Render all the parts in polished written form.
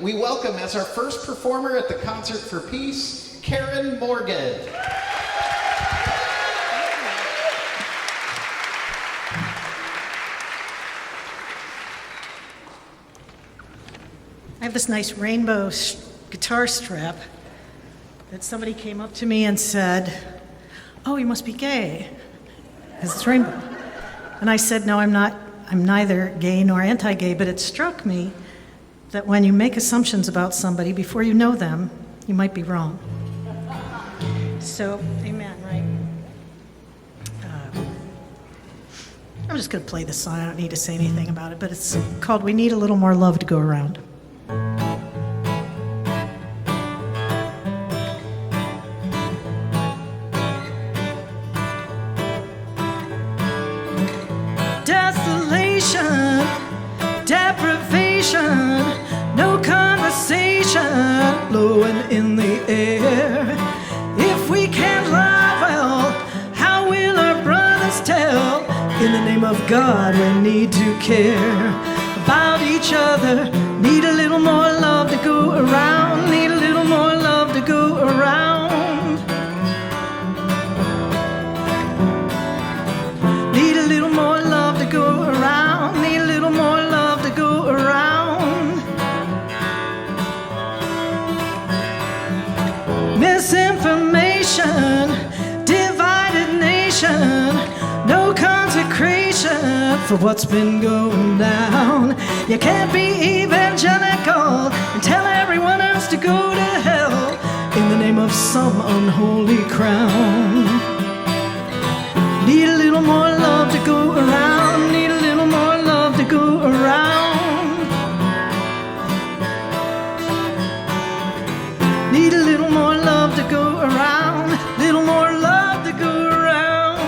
we welcome as our first performer at the Concert for Peace, Karyn Morgan. I have this nice rainbow guitar strap that somebody came up to me and said, "Oh, you must be gay, because it's rainbow." And I said, "No, I'm not. I'm neither gay nor anti-gay," but it struck me that when you make assumptions about somebody before you know them, you might be wrong. So, amen, right? I'm just going to play this song. I don't need to say anything about it, but it's called "We Need a Little More Love to Go Around." Desolation, deprivation, no conversation blowing in the air. If we can't love well, how will our brothers tell? In the name of God, we need to care about each other. Need a little more love to go around. Need a little more love to go around. Need a little more love to go around. Need a little more love to go around. Misinformation, divided nation, no consecration for what's been going down. You can't be evangelical and tell everyone else to go to hell in the name of some unholy crown. Need a little more love to go around. Need a little more love to go around. Need a little more love to go around. Little more love to go around.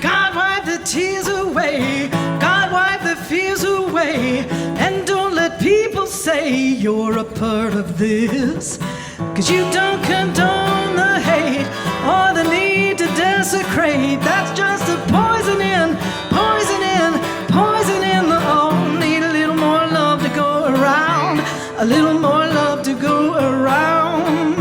God, wipe the tears away. God, wipe the fears away. And don't let people say you're a part of this. 'Cause you don't condone the hate or the need to desecrate. That's just a poison in, poison in, poison in the all. Need a little more love to go around. A little more love to go around.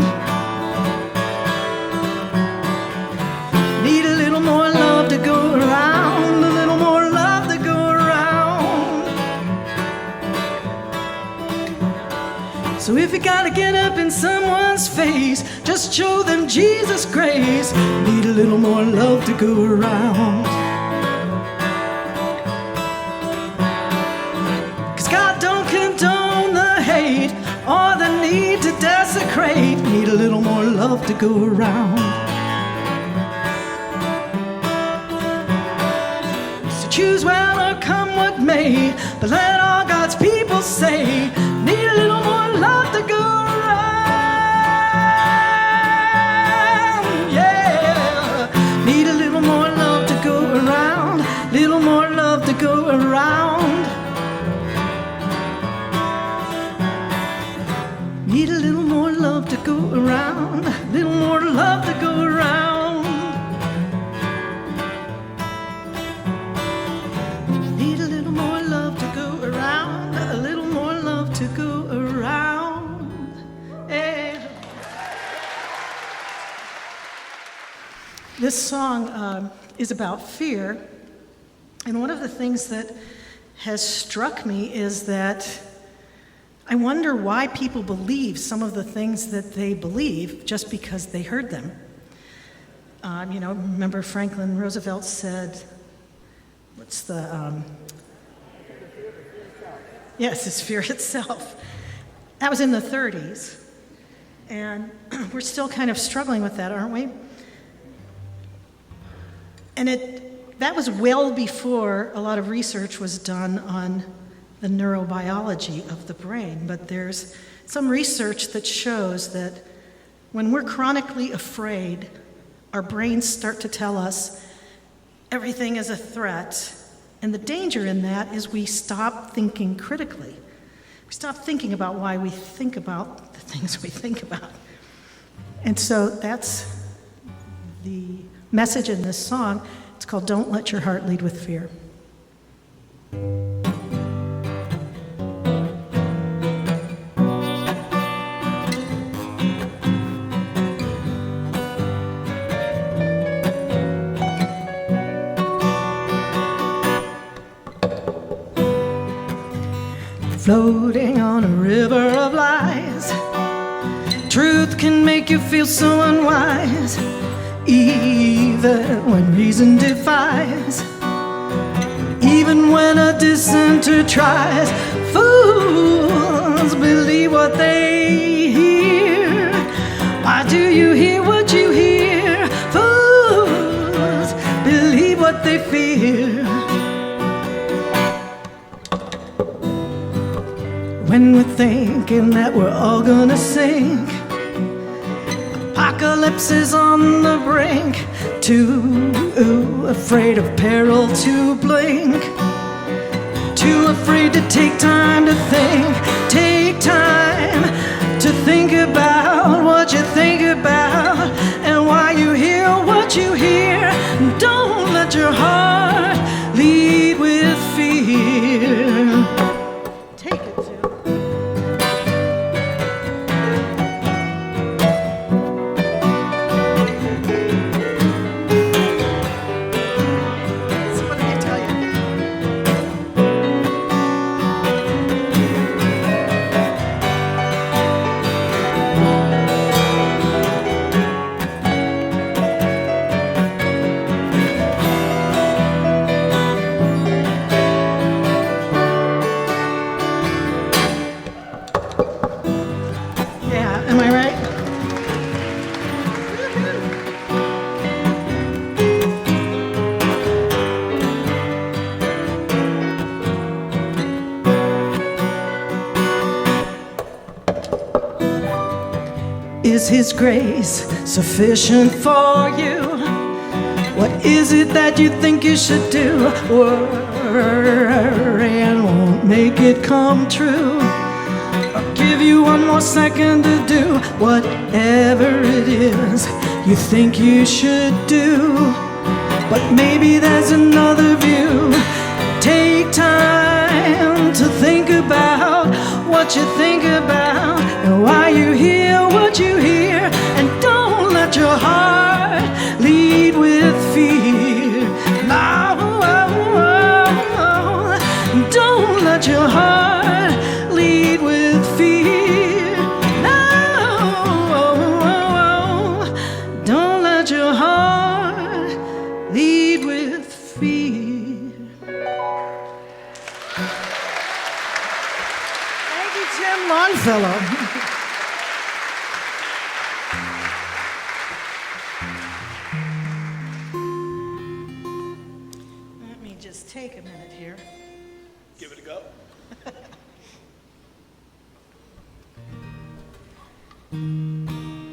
Need a little more love to go around. A little more love to go around. So if you gotta get up in someone's face, just show them Jesus' grace. Need a little more love to go around. 'Cause God don't condone the hate or the need to desecrate. Need a little more love to go around. So choose well or come what may, but let all God's people say, need a little more love to go around. Yeah, need a little more love to go around. Little more love to go around. Need a little more love to go around. Little more love to go around. Need a little more love to go around. A little more love to go around. Yeah. This song is about fear. And one of the things that has struck me is that I wonder why people believe some of the things that they believe just because they heard them. Remember Franklin Roosevelt said, what's the, yes, it's fear itself. That was in the 30s. And we're still kind of struggling with that, aren't we? And that was well before a lot of research was done on the neurobiology of the brain. But there's some research that shows that when we're chronically afraid, our brains start to tell us everything is a threat. And the danger in that is we stop thinking critically. We stop thinking about why we think about the things we think about. And so that's the message in this song. It's called "Don't Let Your Heart Lead with Fear." floating on a river of lies. Truth can make you feel so unwise, even when reason defies, even when a dissenter tries. Fools believe what they hear. Why do you hear what you hear? Fools believe what they fear. When we're thinking that we're all gonna sink, apocalypse is on the brink, too afraid of peril to blink, too afraid to take time to think. Take time to think about what you think about and why you hear what you hear. Don't let your heart lead with fear. Take it, Jim. Is His grace sufficient for you? What is it that you think you should do? Worry and won't make it come true. I'll give you one more second to do whatever it is you think you should do. But maybe there's another view. Take time to think about what you think about and why you hear what you hear. And don't let your heart lead with fear. No, don't let your heart lead with fear. No, don't let your heart lead with fear. Thank you, Tim Longfellow. Let me just take a minute here. Give it a go.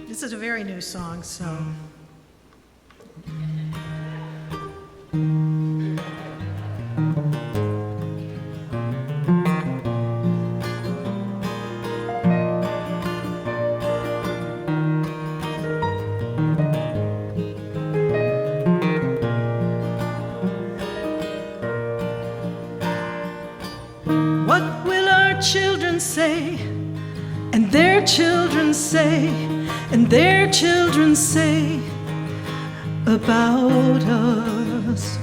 This is a very new song, so. What will our children say? And their children say, and their children say about us.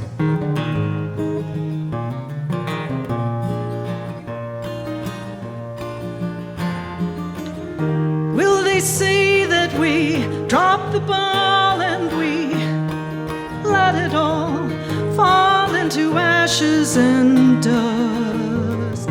Will they say that we dropped the ball and we let it all fall into ashes and dust?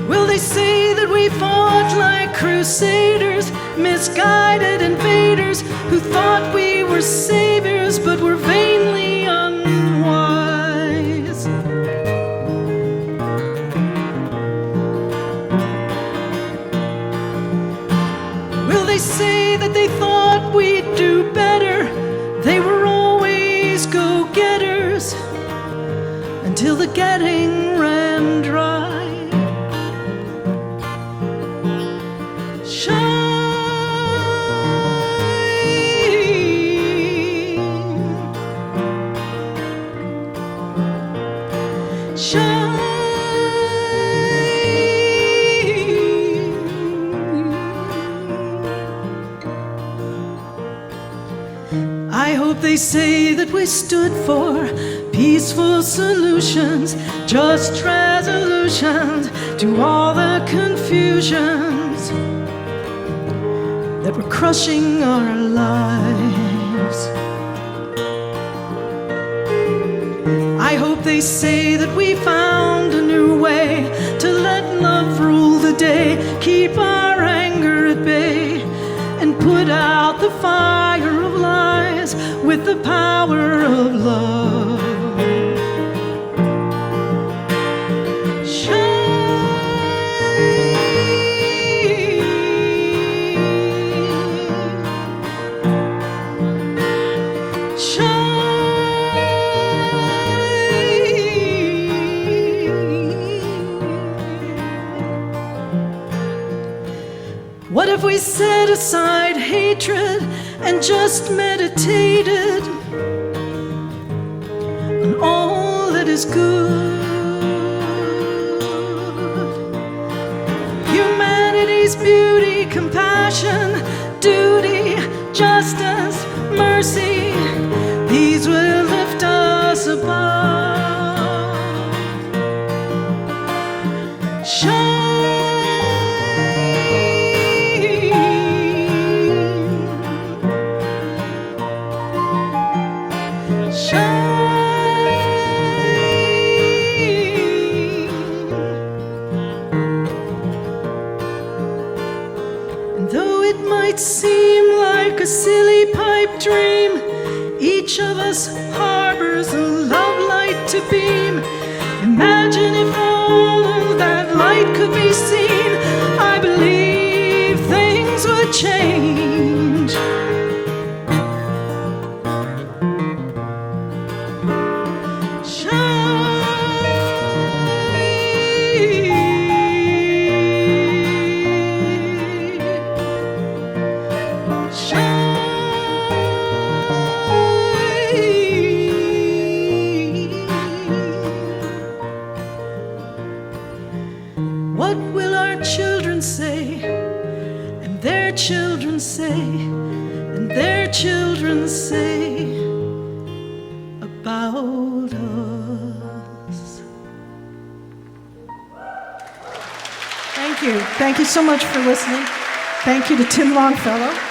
Will they say that we fought like crusaders, misguided invaders who thought we were saviors but were vainly unwise? Will they say that they thought we'd do better? They were always go-getters until the getting ran dry. Shine I hope they say that we stood for peaceful solutions, just resolutions to all the confusions that were crushing our lives. I hope they say that we found a new way to let love rule the day, keep our anger at bay, and put out the fire of lies with the power of love. What if we set aside hatred and just meditated on all that is good? Humanity's beauty, compassion, duty, justice, mercy, these will lift us above. Seem like a silly pipe dream, each of us harbors a love light to beam. Imagine if all of that light could be seen. I believe things would change. What will our children say, and their children say, and their children say about us? Thank you. Thank you so much for listening. Thank you to Tim Longfellow.